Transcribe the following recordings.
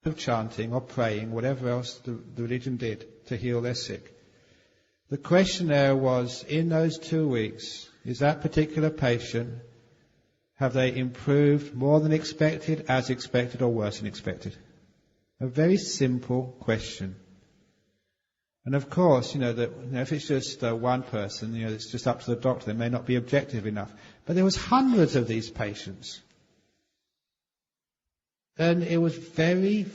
of chanting or praying, whatever else the religion did to heal their sick. The question there was, in those 2 weeks, is that particular patient, have they improved more than expected, as expected, or worse than expected? A very simple question. And of course, if it's just one person, it's just up to the doctor. They may not be objective enough. But there was hundreds of these patients. And it was came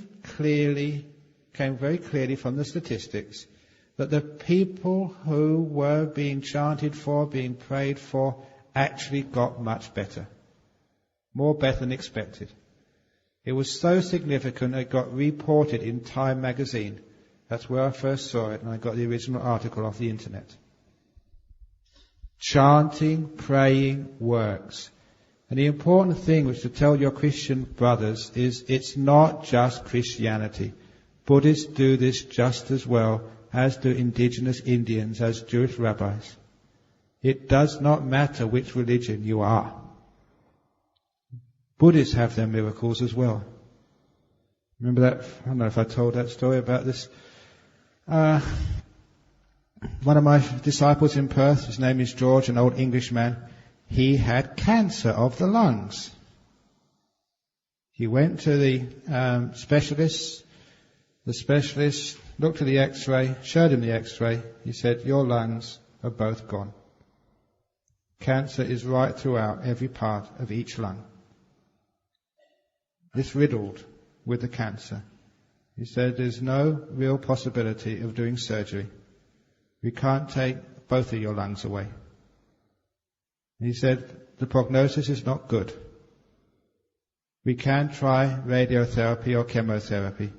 very clearly from the statistics that the people who were being chanted for, being prayed for, actually got much better. More better than expected. It was so significant it got reported in Time magazine. That's where I first saw it, and I got the original article off the internet. Chanting, praying works. And the important thing which to tell your Christian brothers is it's not just Christianity. Buddhists do this just as well, as do indigenous Indians, as Jewish rabbis. It does not matter which religion you are. Buddhists have their miracles as well. Remember that? I don't know if I told that story about this. One of my disciples in Perth, his name is George, an old Englishman, he had cancer of the lungs. He went to the specialist. The specialist looked at the x-ray, showed him the x-ray. He said, your lungs are both gone. Cancer is right throughout every part of each lung. It's riddled with the cancer. He said there's no real possibility of doing surgery. We can't take both of your lungs away. He said the prognosis is not good. We can try radiotherapy or chemotherapy.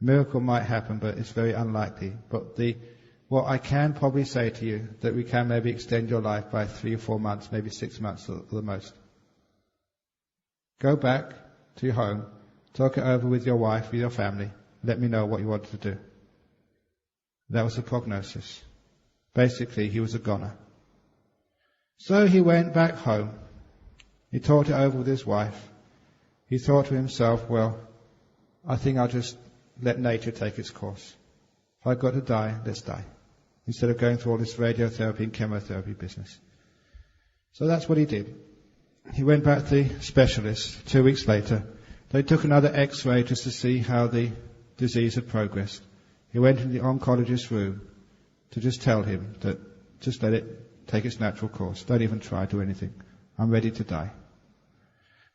Miracle might happen, but it's very unlikely. But what I can probably say to you, that we can maybe extend your life by 3 or 4 months, maybe 6 months at the most. Go back to your home, talk it over with your wife, with your family. Let me know what you want to do. That was the prognosis. Basically, he was a goner. So he went back home. He talked it over with his wife. He thought to himself, well, I think I'll just let nature take its course. If I've got to die, let's die. Instead of going through all this radiotherapy and chemotherapy business. So that's what he did. He went back to the specialist 2 weeks later. They took another x-ray just to see how the disease had progressed. He went into the oncologist's room to just tell him that just let it take its natural course. Don't even try to do anything. I'm ready to die.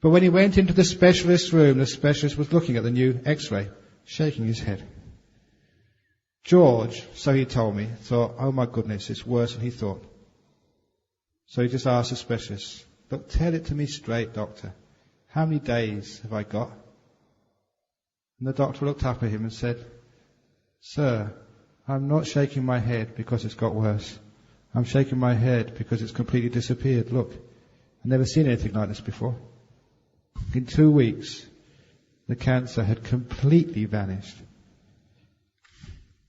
But when he went into the specialist's room, the specialist was looking at the new x-ray, shaking his head. George, so he told me, thought, oh my goodness, it's worse than he thought. So he just asked the specialist, look, tell it to me straight, doctor. How many days have I got? And the doctor looked up at him and said, sir, I'm not shaking my head because it's got worse. I'm shaking my head because it's completely disappeared. Look, I've never seen anything like this before. In 2 weeks, the cancer had completely vanished.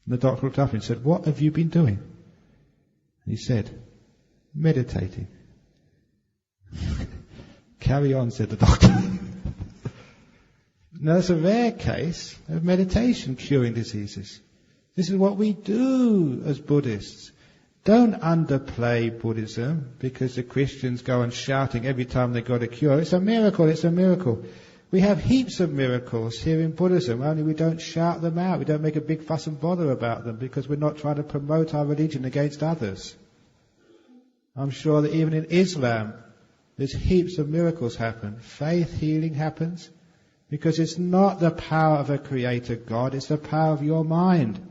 And the doctor looked up and said, what have you been doing? And he said, meditating. Carry on, said the doctor. Now, it's a rare case of meditation curing diseases. This is what we do as Buddhists. Don't underplay Buddhism because the Christians go on shouting every time they got a cure. It's a miracle, it's a miracle. We have heaps of miracles here in Buddhism, only we don't shout them out. We don't make a big fuss and bother about them because we're not trying to promote our religion against others. I'm sure that even in Islam, there's heaps of miracles happen. Faith healing happens because it's not the power of a creator God, it's the power of your mind.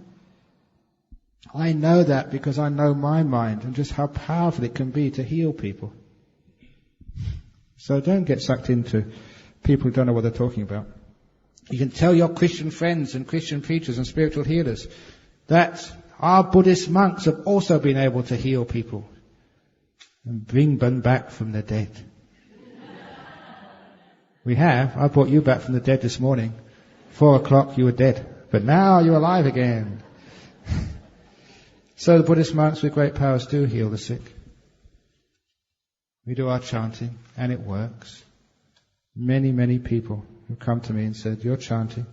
I know that because I know my mind and just how powerful it can be to heal people. So don't get sucked into people who don't know what they're talking about. You can tell your Christian friends and Christian preachers and spiritual healers that our Buddhist monks have also been able to heal people and bring them back from the dead. We have. I brought you back from the dead this morning. 4 o'clock you were dead, but now you're alive again. So the Buddhist monks with great powers do heal the sick. We do our chanting and it works. Many, many people have come to me and said, your chanting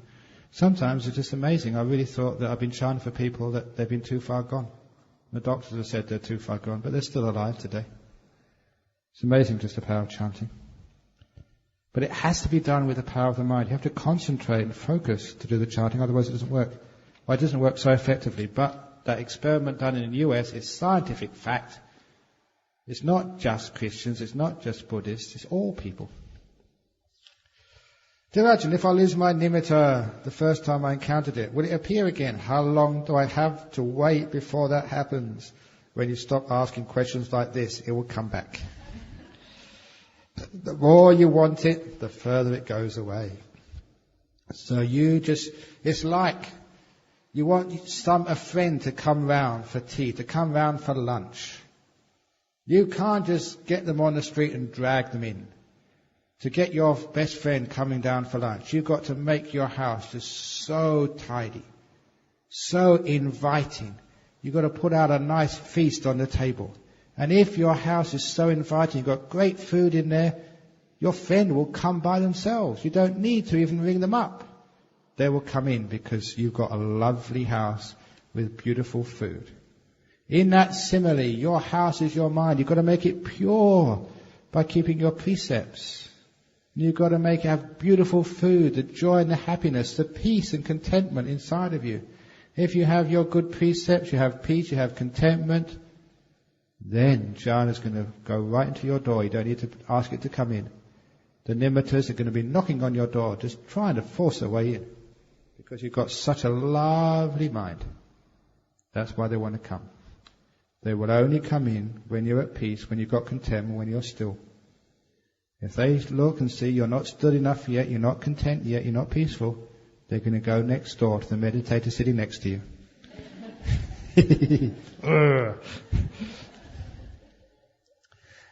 Sometimes it's just amazing. I really thought that I've been chanting for people that they've been too far gone. The doctors have said they're too far gone, but they're still alive today. It's amazing just the power of chanting. But it has to be done with the power of the mind. You have to concentrate and focus to do the chanting, otherwise it doesn't work. Well, it doesn't work so effectively, but that experiment done in the US is scientific fact. It's not just Christians, it's not just Buddhists, it's all people. Dear Ajahn, if I lose my nimitta the first time I encountered it, will it appear again? How long do I have to wait before that happens? When you stop asking questions like this, it will come back. The more you want it, the further it goes away. So it's like you want a friend to come round for tea, to come round for lunch. You can't just get them on the street and drag them in. To get your best friend coming down for lunch, you've got to make your house just so tidy, so inviting. You've got to put out a nice feast on the table. And if your house is so inviting, you've got great food in there, your friend will come by themselves. You don't need to even ring them up. They will come in because you've got a lovely house with beautiful food. In that simile, your house is your mind. You've got to make it pure by keeping your precepts. You've got to have beautiful food, the joy and the happiness, the peace and contentment inside of you. If you have your good precepts, you have peace, you have contentment, then jhana is going to go right into your door. You don't need to ask it to come in. The nimittas are going to be knocking on your door, just trying to force their way in. Because you've got such a lovely mind. That's why they want to come. They will only come in when you're at peace, when you've got contentment, when you're still. If they look and see you're not still enough yet, you're not content yet, you're not peaceful, they're going to go next door to the meditator sitting next to you.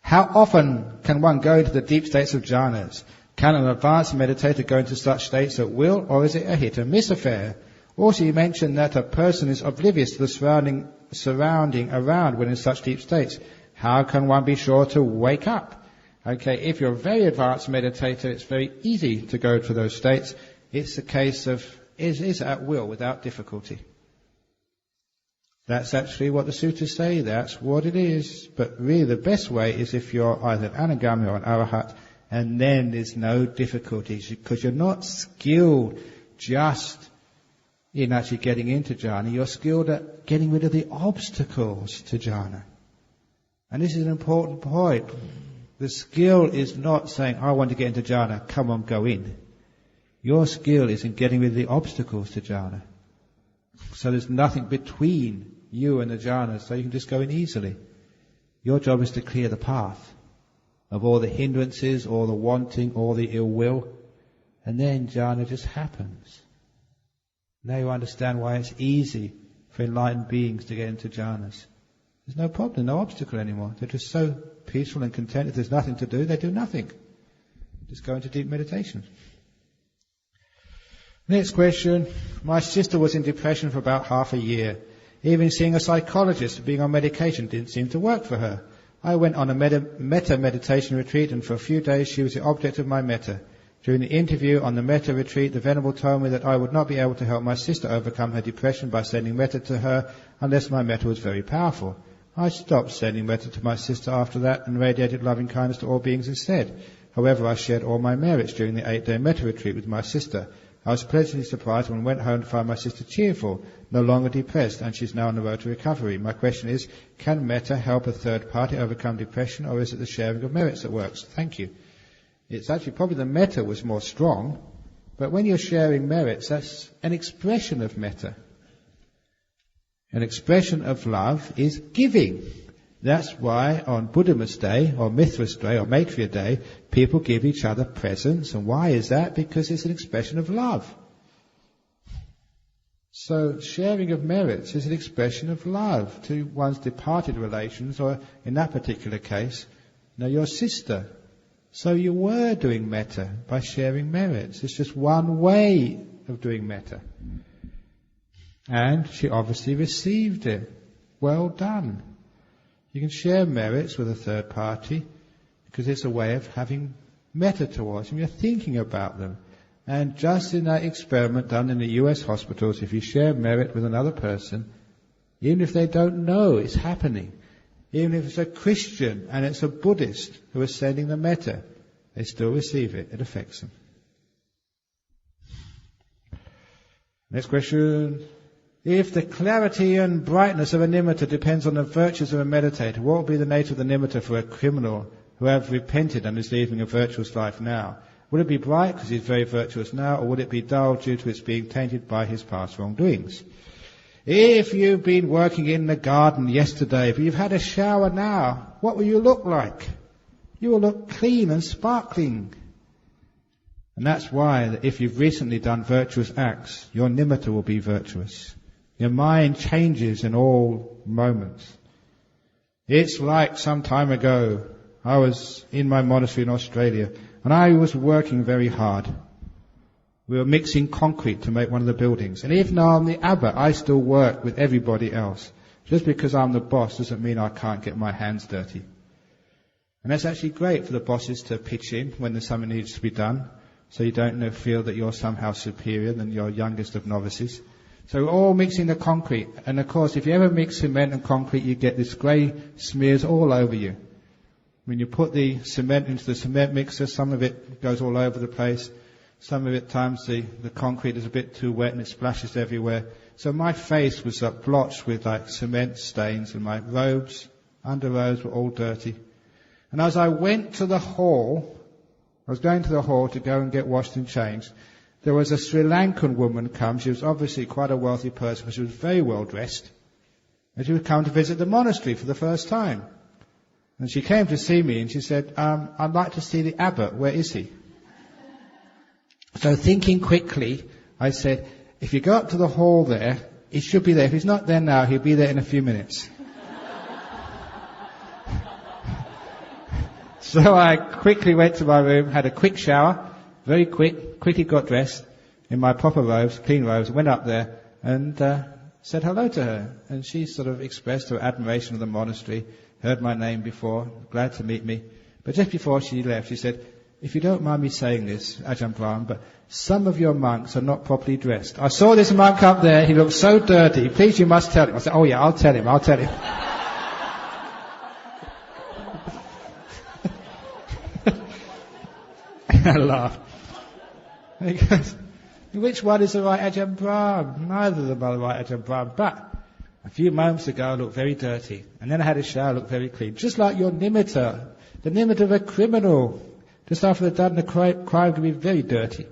How often can one go into the deep states of jhanas? Can an advanced meditator go into such states at will, or is it a hit and miss affair? Also, you mentioned that a person is oblivious to the surrounding around when in such deep states. How can one be sure to wake up? Okay, if you're a very advanced meditator, it's very easy to go to those states. It's a case of, is at will, without difficulty. That's actually what the sutras say, that's what it is. But really the best way is if you're either an anagami or an arahat, and then there's no difficulties, because you're not skilled just in actually getting into jhana, you're skilled at getting rid of the obstacles to jhana. And this is an important point. The skill is not saying, I want to get into jhana, come on, go in. Your skill is in getting rid of the obstacles to jhana. So there's nothing between you and the jhana, so you can just go in easily. Your job is to clear the path of all the hindrances, all the wanting, all the ill will, and then jhana just happens. Now you understand why it's easy for enlightened beings to get into jhanas. There's no problem, no obstacle anymore. They're just so peaceful and content. If there's nothing to do, they do nothing. Just go into deep meditation. Next question. My sister was in depression for about half a year. Even seeing a psychologist and being on medication didn't seem to work for her. I went on a metta meditation retreat, and for a few days she was the object of my metta. During the interview on the metta retreat, the Venerable told me that I would not be able to help my sister overcome her depression by sending metta to her unless my metta was very powerful. I stopped sending metta to my sister after that and radiated loving kindness to all beings instead. However, I shared all my merits during the 8-day metta retreat with my sister. I was pleasantly surprised when I went home to find my sister cheerful, no longer depressed, and she's now on the road to recovery. My question is, can metta help a third party overcome depression, or is it the sharing of merits that works? Thank you. It's actually probably the metta was more strong, but when you're sharing merits, that's an expression of metta. An expression of love is giving. That's why on Buddhamas Day, or Mithras Day, or Maitreya Day, people give each other presents. And why is that? Because it's an expression of love. So sharing of merits is an expression of love to one's departed relations, or in that particular case, your sister. So you were doing metta by sharing merits. It's just one way of doing metta. And she obviously received it. Well done. You can share merits with a third party because it's a way of having metta towards them. You're thinking about them. And just in that experiment done in the US hospitals, if you share merit with another person, even if they don't know it's happening, even if it's a Christian and it's a Buddhist who is sending the metta, they still receive it. It affects them. Next question. If the clarity and brightness of a nimitta depends on the virtues of a meditator, what will be the nature of the nimitta for a criminal who have repented and is leading a virtuous life now? Would it be bright because he's very virtuous now, or would it be dull due to its being tainted by his past wrongdoings? If you've been working in the garden yesterday, but you've had a shower now, what will you look like? You will look clean and sparkling. And that's why that if you've recently done virtuous acts, your nimitta will be virtuous. Your mind changes in all moments. It's like some time ago, I was in my monastery in Australia, and I was working very hard. We were mixing concrete to make one of the buildings. And even though I'm the abbot, I still work with everybody else. Just because I'm the boss doesn't mean I can't get my hands dirty. And that's actually great for the bosses to pitch in when there's something that needs to be done, so you don't feel that you're somehow superior than your youngest of novices. So we're all mixing the concrete. And of course, if you ever mix cement and concrete, you get this grey smears all over you. When you put the cement into the cement mixer, some of it goes all over the place. Some of it times the concrete is a bit too wet and it splashes everywhere. So my face was blotched with like cement stains, and my robes, underrobes were all dirty. And as I went to the hall, I was going to the hall to go and get washed and changed. There was a Sri Lankan woman come. She was obviously quite a wealthy person, but she was very well dressed. And she would come to visit the monastery for the first time. And she came to see me and she said, I'd like to see the abbot. Where is he? So thinking quickly, I said, if you go up to the hall there, he should be there. If he's not there now, he'll be there in a few minutes. So I quickly went to my room, had a quick shower, very quickly got dressed in my proper robes, clean robes, went up there and said hello to her. And she sort of expressed her admiration of the monastery, heard my name before, glad to meet me. But just before she left, she said, if you don't mind me saying this, Ajahn Brahm, but some of your monks are not properly dressed. I saw this monk up there, he looked so dirty. Please, you must tell him. I said, oh yeah, I'll tell him. I laughed. He goes, which one is the right Ajahn Brahm? Neither of them are the right Ajahn Brahm. But a few moments ago I looked very dirty. And then I had a shower, I looked very clean. Just like your nimitta, the nimitta of a criminal. Just after they've done the crime can be very dirty.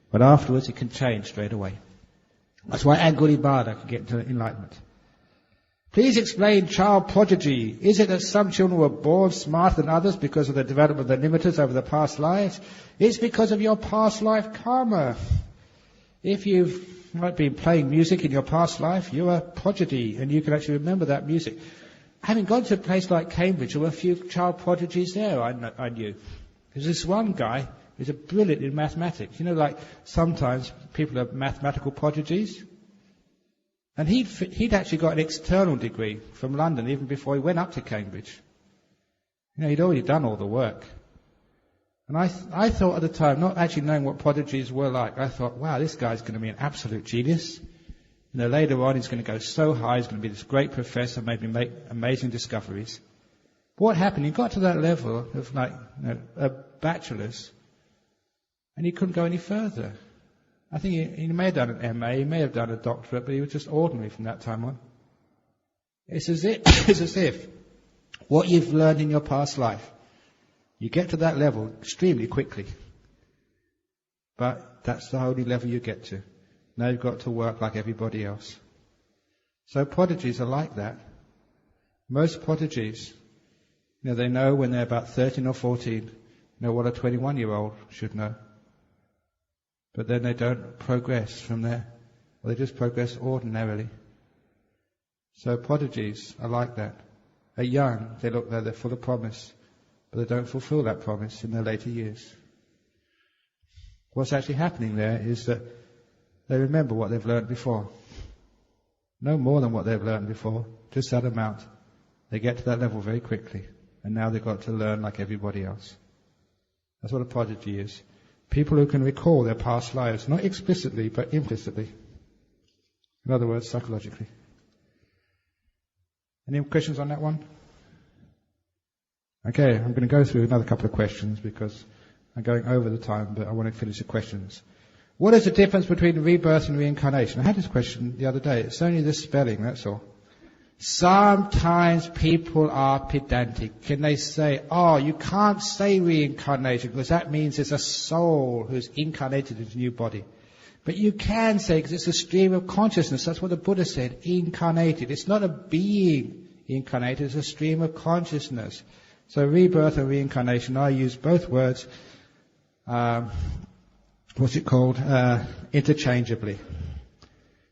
But afterwards it can change straight away. That's why Angulimala can get into enlightenment. Please explain child prodigy. Is it that some children were born smarter than others because of the development of the nimittas over the past lives? It's because of your past life karma. If you've been playing music in your past life, you're a prodigy and you can actually remember that music. Having gone to a place like Cambridge, there were a few child prodigies there I knew. There's this one guy who's brilliant in mathematics. You know, like sometimes people are mathematical prodigies. And he'd actually got an external degree from London even before he went up to Cambridge. You know, he'd already done all the work. And I thought at the time, not actually knowing what prodigies were like, I thought, wow, this guy's going to be an absolute genius. You know, later on he's going to go so high, he's going to be this great professor, maybe make amazing discoveries. But what happened? He got to that level of a bachelor's, and he couldn't go any further. I think he may have done an MA, he may have done a doctorate, but he was just ordinary from that time on. It's as if what you've learned in your past life, you get to that level extremely quickly. But that's the only level you get to. Now you've got to work like everybody else. So prodigies are like that. Most prodigies, they know when they're about 13 or 14, know what a 21-year-old should know. But then they don't progress from there. Or they just progress ordinarily. So prodigies are like that. At young, they look like they're full of promise, but they don't fulfill that promise in their later years. What's actually happening there is that they remember what they've learned before. No more than what they've learned before, just that amount. They get to that level very quickly, and now they've got to learn like everybody else. That's what a prodigy is. People who can recall their past lives, not explicitly, but implicitly. In other words, psychologically. Any questions on that one? Okay, I'm going to go through another couple of questions because I'm going over the time, but I want to finish the questions. What is the difference between rebirth and reincarnation? I had this question the other day. It's only the spelling, that's all. Sometimes people are pedantic. Can they say, oh, you can't say reincarnation because that means it's a soul who's incarnated into a new body. But you can say, because it's a stream of consciousness. That's what the Buddha said, incarnated. It's not a being incarnated, it's a stream of consciousness. So rebirth and reincarnation, I use both words, interchangeably.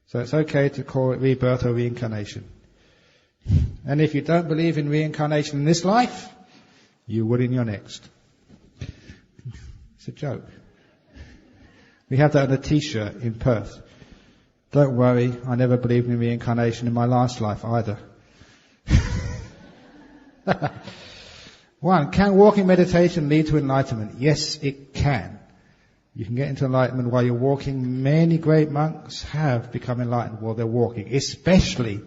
So it's okay to call it rebirth or reincarnation. And if you don't believe in reincarnation in this life, you will in your next. It's a joke. We have that on a t-shirt in Perth. Don't worry, I never believed in reincarnation in my last life either. 1. Can walking meditation lead to enlightenment? Yes, it can. You can get into enlightenment while you're walking. Many great monks have become enlightened while they're walking, especially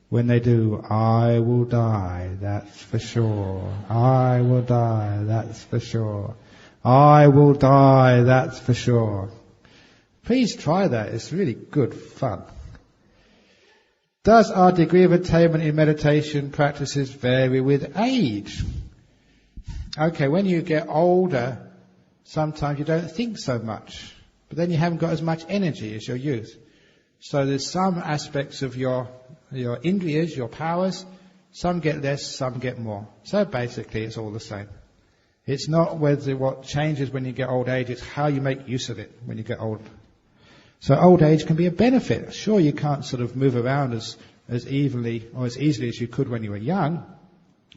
when they do, I will die, that's for sure. I will die, that's for sure. I will die, that's for sure. Please try that, it's really good fun. Does our degree of attainment in meditation practices vary with age? Okay, when you get older, sometimes you don't think so much, but then you haven't got as much energy as your youth. So there's some aspects of your indriyas, your powers, some get less, some get more. So basically it's all the same. It's not what changes when you get old age, it's how you make use of it when you get old. So old age can be a benefit. Sure, you can't sort of move around as evenly or as easily as you could when you were young,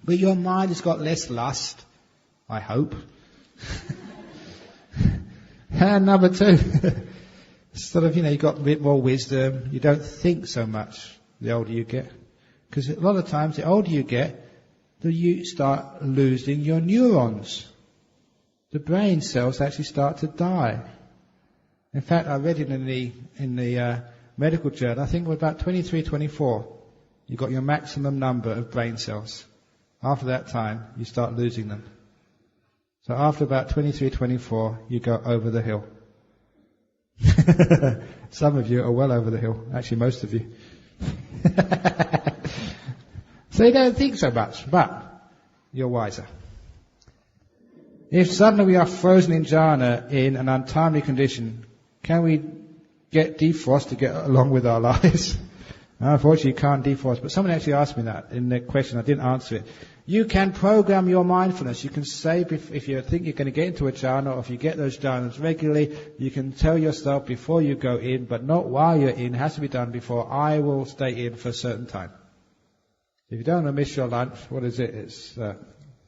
but your mind has got less lust, I hope. And number 2, sort of, you've got a bit more wisdom. You don't think so much the older you get. Because a lot of times, the older you get, you start losing your neurons. The brain cells actually start to die. In fact, I read it in the medical journal. I think it was about 23, 24. You got your maximum number of brain cells. After that time, you start losing them. So after about 23, 24, you go over the hill. Some of you are well over the hill. Actually, most of you. So you don't think so much, but you're wiser. If suddenly we are frozen in jhana in an untimely condition, can we get defrost to get along with our lives? Unfortunately, you can't defrost. But someone actually asked me that in the question. I didn't answer it. You can program your mindfulness. You can say, if you think you're going to get into a jhana, or if you get those jhanas regularly, you can tell yourself before you go in, but not while you're in. It has to be done before. I will stay in for a certain time. If you don't want to miss your lunch, what is it? It's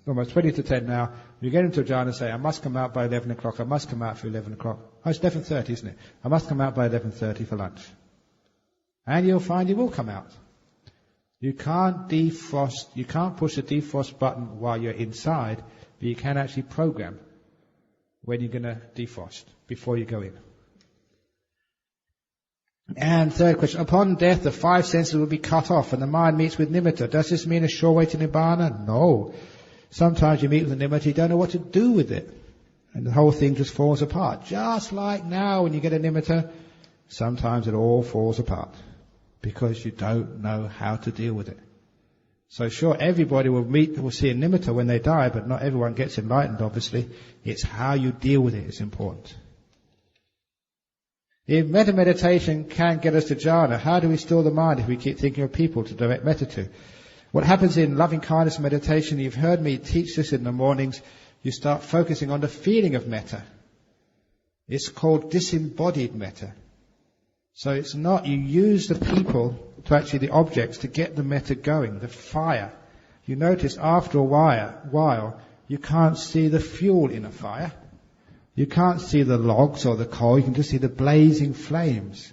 almost 20 to 10 now. You get into a jhana and say, I must come out by 11 o'clock. I must come out for 11 o'clock. Oh, it's 11:30, isn't it? I must come out by 11:30 for lunch. And you'll find you will come out. You can't defrost, you can't push the defrost button while you're inside, but you can actually program when you're going to defrost before you go in. And third question, upon death the 5 senses will be cut off and the mind meets with nimitta. Does this mean a sure way to nibbana? No. Sometimes you meet with a nimitta, you don't know what to do with it. And the whole thing just falls apart. Just like now when you get a nimitta, sometimes it all falls apart. Because you don't know how to deal with it. So sure, everybody will see a nimitta when they die, but not everyone gets enlightened, obviously. It's how you deal with it is important. If metta meditation can get us to jhana, how do we still the mind if we keep thinking of people to direct metta to? What happens in loving kindness meditation, you've heard me teach this in the mornings, you start focusing on the feeling of metta. It's called disembodied metta. So it's not, you use the people to actually the objects to get the metta going, the fire. You notice after a while, you can't see the fuel in a fire. You can't see the logs or the coal, you can just see the blazing flames.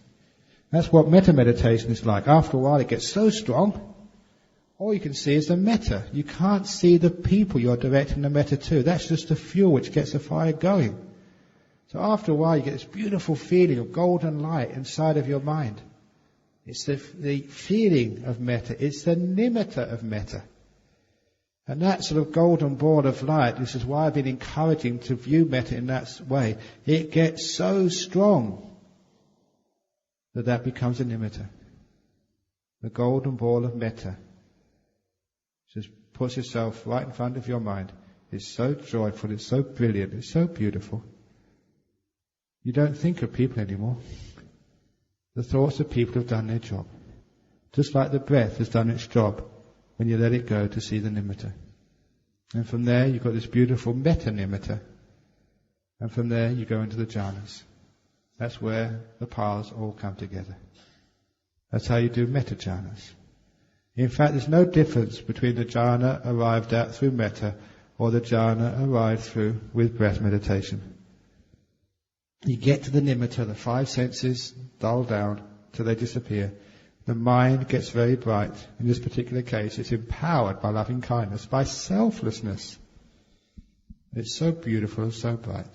That's what metta meditation is like. After a while it gets so strong, all you can see is the metta. You can't see the people you're directing the metta to. That's just the fuel which gets the fire going. So after a while you get this beautiful feeling of golden light inside of your mind. It's the feeling of metta. It's the nimitta of metta. And that sort of golden ball of light, this is why I've been encouraging to view metta in that way. It gets so strong that becomes a nimitta. The golden ball of metta just puts itself right in front of your mind. It's so joyful, it's so brilliant, it's so beautiful. You don't think of people anymore. The thoughts of people have done their job. Just like the breath has done its job when you let it go to see the nimitta. And from there you've got this beautiful metta nimitta. And from there you go into the jhanas. That's where the paths all come together. That's how you do metta jhanas. In fact, there's no difference between the jhana arrived at through metta or the jhana arrived through with breath meditation. You get to the nimitta, the five senses dull down till they disappear. The mind gets very bright. In this particular case, it's empowered by loving kindness, by selflessness. It's so beautiful and so bright.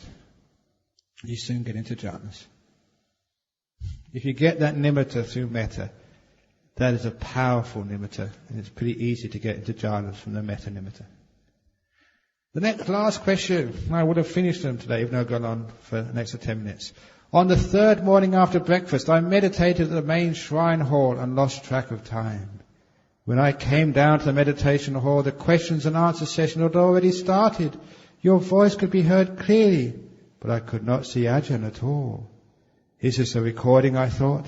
You soon get into jhanas. If you get that nimitta through metta, that is a powerful nimitta, and it's pretty easy to get into jhanas from the metta nimitta. The last question, I would have finished them today, even though I've gone on for an extra 10 minutes. On the third morning after breakfast, I meditated at the main shrine hall and lost track of time. When I came down to the meditation hall, the questions and answer session had already started. Your voice could be heard clearly, but I could not see Ajahn at all. Is this a recording, I thought?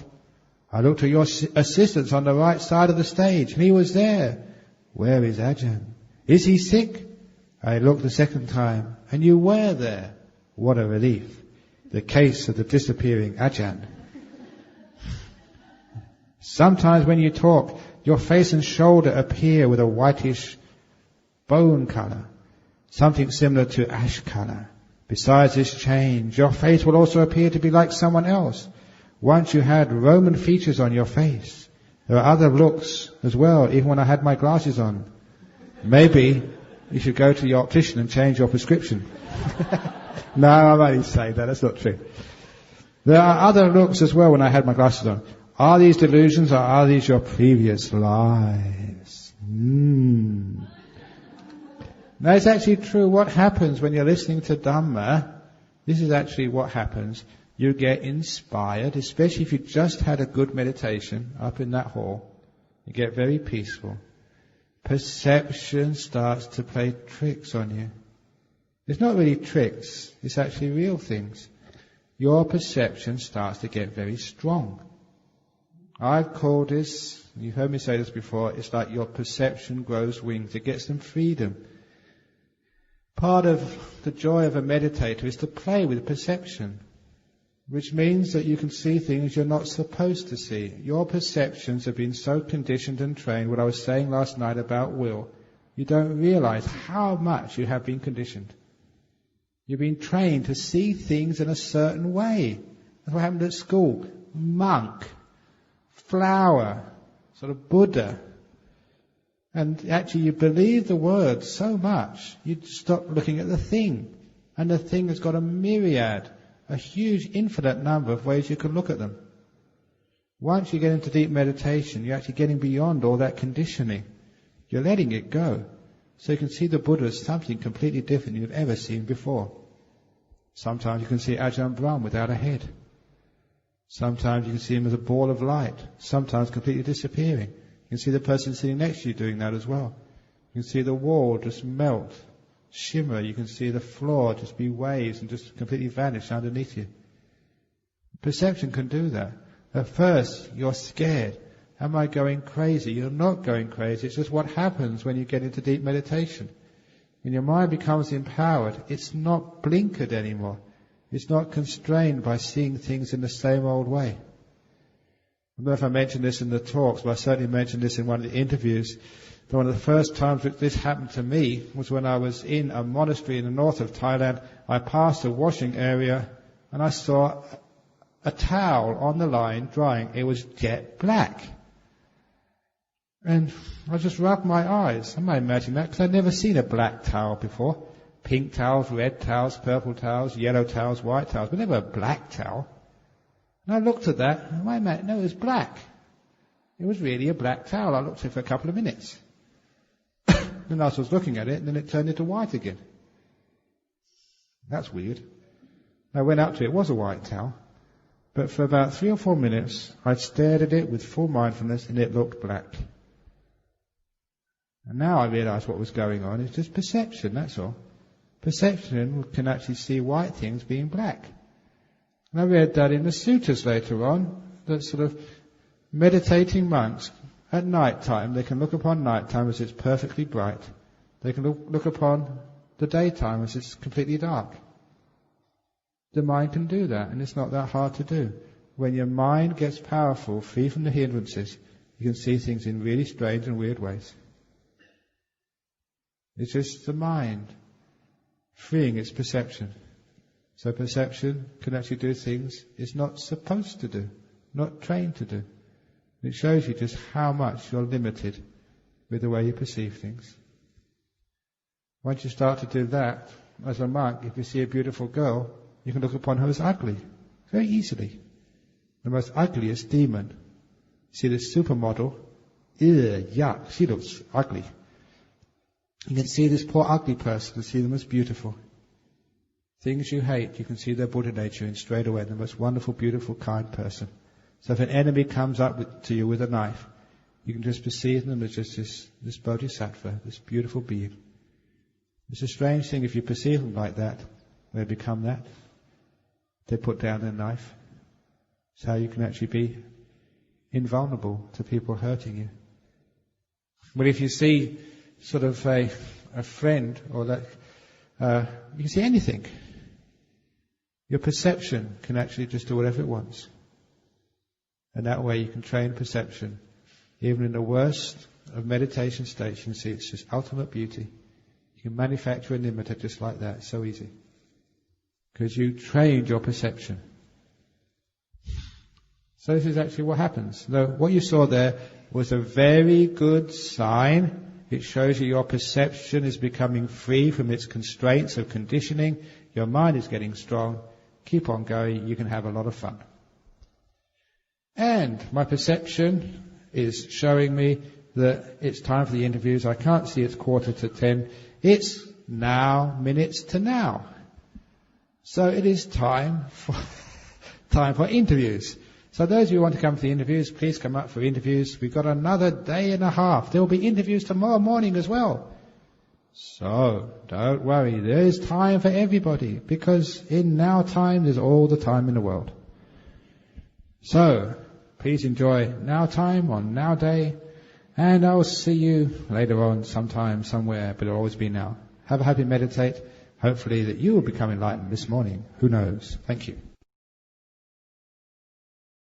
I looked at your assistants on the right side of the stage, and he was there. Where is Ajahn? Is he sick? I looked the second time, and you were there. What a relief. The case of the disappearing Ajahn. Sometimes when you talk, your face and shoulder appear with a whitish bone colour, something similar to ash colour. Besides this change, your face will also appear to be like someone else. Once you had Roman features on your face. There are other looks as well, even when I had my glasses on. Maybe you should go to your optician and change your prescription. No, I'm only saying that. That's not true. There are other looks as well when I had my glasses on. Are these delusions or are these your previous lives? Now it's actually true. What happens when you're listening to Dhamma, this is actually what happens. You get inspired, especially if you just had a good meditation up in that hall. You get very peaceful. Perception starts to play tricks on you. It's not really tricks, it's actually real things. Your perception starts to get very strong. I've called this, you've heard me say this before, it's like your perception grows wings, it gets them freedom. Part of the joy of a meditator is to play with perception, which means that you can see things you're not supposed to see. Your perceptions have been so conditioned and trained, what I was saying last night about will, you don't realize how much you have been conditioned. You've been trained to see things in a certain way. That's what happened at school. Monk, flower, sort of Buddha. And actually you believe the words so much, you stop looking at the thing. And the thing has got a myriad, a huge infinite number of ways you can look at them. Once you get into deep meditation, you're actually getting beyond all that conditioning. You're letting it go. So you can see the Buddha as something completely different than you've ever seen before. Sometimes you can see Ajahn Brahm without a head. Sometimes you can see him as a ball of light. Sometimes completely disappearing. You can see the person sitting next to you doing that as well. You can see the wall just melt, shimmer. You can see the floor just be waves and just completely vanish underneath you. Perception can do that. At first, you're scared. Am I going crazy? You're not going crazy. It's just what happens when you get into deep meditation. When your mind becomes empowered, it's not blinkered anymore. It's not constrained by seeing things in the same old way. I don't know if I mentioned this in the talks, but I certainly mentioned this in one of the interviews. But one of the first times that this happened to me was when I was in a monastery in the north of Thailand. I passed a washing area and I saw a towel on the line drying. It was jet black. And I just rubbed my eyes. I might imagine that because I'd never seen a black towel before. pink towels, red towels, purple towels, yellow towels, white towels, but never a black towel. And I looked at that, and wait a minute, no, it was black. It was really a black towel. I looked at it for a couple of minutes. Then I was looking at it, and then it turned into white again. That's weird. I went up to it, it was a white towel. But for about 3 or 4 minutes, I stared at it with full mindfulness, and it looked black. And now I realise what was going on. It's just perception, that's all. Perception can actually see white things being black. And I read that in the sutras later on, that sort of meditating monks, at night time, they can look upon night time as it's perfectly bright. They can look upon the daytime as it's completely dark. The mind can do that, and it's not that hard to do. When your mind gets powerful, free from the hindrances, you can see things in really strange and weird ways. It's just the mind freeing its perception. So perception can actually do things it's not supposed to do, not trained to do. It shows you just how much you're limited with the way you perceive things. Once you start to do that, as a monk, if you see a beautiful girl, you can look upon her as ugly, very easily. The most ugliest demon. See this supermodel? Ew, yuck, she looks ugly. You can see this poor ugly person and see them as beautiful. Things you hate, you can see their Buddha nature in straight away, the most wonderful, beautiful, kind person. So if an enemy comes up to you with a knife, you can just perceive them as just this bodhisattva, this beautiful being. It's a strange thing if you perceive them like that, they become that. They put down their knife. It's how you can actually be invulnerable to people hurting you. But if you see sort of a friend or that, you can see anything. Your perception can actually just do whatever it wants. And that way you can train perception. Even in the worst of meditation states, you can see it's just ultimate beauty. You can manufacture a nimitta just like that. It's so easy. Because you trained your perception. So this is actually what happens. Now, what you saw there was a very good sign. It shows you your perception is becoming free from its constraints of conditioning. Your mind is getting strong. Keep on going. You can have a lot of fun. And my perception is showing me that it's time for the interviews. I can't see it's 9:45. It's now minutes to now. So it is time for interviews. So those of you who want to come to the interviews, please come up for interviews. We've got another day and a half. There will be interviews tomorrow morning as well. So don't worry, there is time for everybody, because in now time there's all the time in the world. So please enjoy now time on now day, and I'll see you later on sometime, somewhere, but it'll always be now. Have a happy meditate. Hopefully that you will become enlightened this morning. Who knows? Thank you.